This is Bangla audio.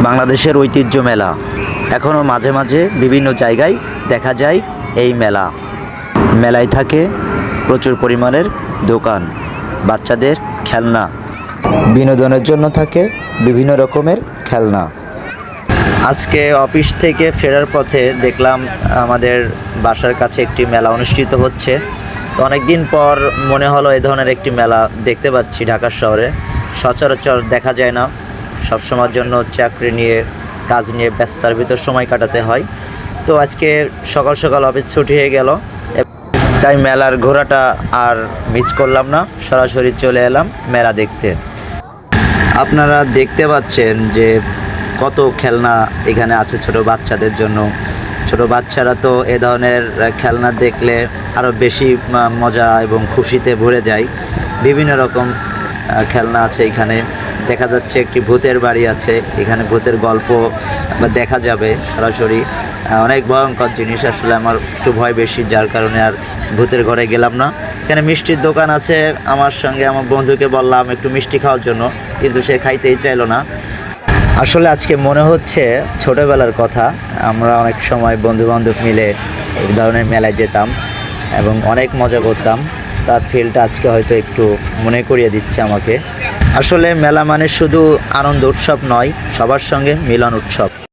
বাংলাদেশের ঐতিহ্য মেলা এখনও মাঝে মাঝে বিভিন্ন জায়গায় দেখা যায়। এই মেলায় থাকে প্রচুর পরিমাণের দোকান, বাচ্চাদের খেলনা, বিনোদনের জন্য থাকে বিভিন্ন রকমের খেলনা। আজকে অফিস থেকে ফেরার পথে দেখলাম আমাদের বাসার কাছে একটি মেলা অনুষ্ঠিত হচ্ছে। তো অনেক দিন পর মনে হলো এই ধরনের একটি মেলা দেখতে পাচ্ছি ঢাকা শহরে, সচরাচর দেখা যায় না। সবসময়ের জন্য চাকরি নিয়ে, কাজ নিয়ে ব্যস্ততার ভিতর সময় কাটাতে হয়। তো আজকে সকাল সকাল অফিস ছুটি হয়ে গেল, তাই মেলার ঘোরাটা আর মিস করলাম না, সরাসরি চলে এলাম মেলা দেখতে। আপনারা দেখতে পাচ্ছেন যে কত খেলনা এখানে আছে ছোট বাচ্চাদের জন্য। ছোট বাচ্চারা তো এ ধরনের খেলনা দেখলে আরও বেশি মজা এবং খুশিতে ভরে যায়। বিভিন্ন রকম খেলনা আছে এখানে। দেখা যাচ্ছে একটি ভূতের বাড়ি আছে, এখানে ভূতের গল্প দেখা যাবে সরাসরি। অনেক ভয়ঙ্কর জিনিস, আসলে আমার একটু ভয় বেশি, যার কারণে আর ভূতের ঘরে গেলাম না। এখানে মিষ্টির দোকান আছে, আমার সঙ্গে আমার বন্ধুকে বললাম একটু মিষ্টি খাওয়ার জন্য, কিন্তু সে খাইতেই চাইলো না। আসলে আজকে মনে হচ্ছে ছোটোবেলার কথা, আমরা অনেক সময় বন্ধুবান্ধব মিলে এই ধরনের মেলায় যেতাম এবং অনেক মজা করতাম। তার ফিলটা আজকে হয়তো একটু মনে করিয়ে দিচ্ছে আমাকে। আসলে মেলা মানে শুধু আনন্দ উৎসব নয়, সবার সঙ্গে মিলন উৎসব।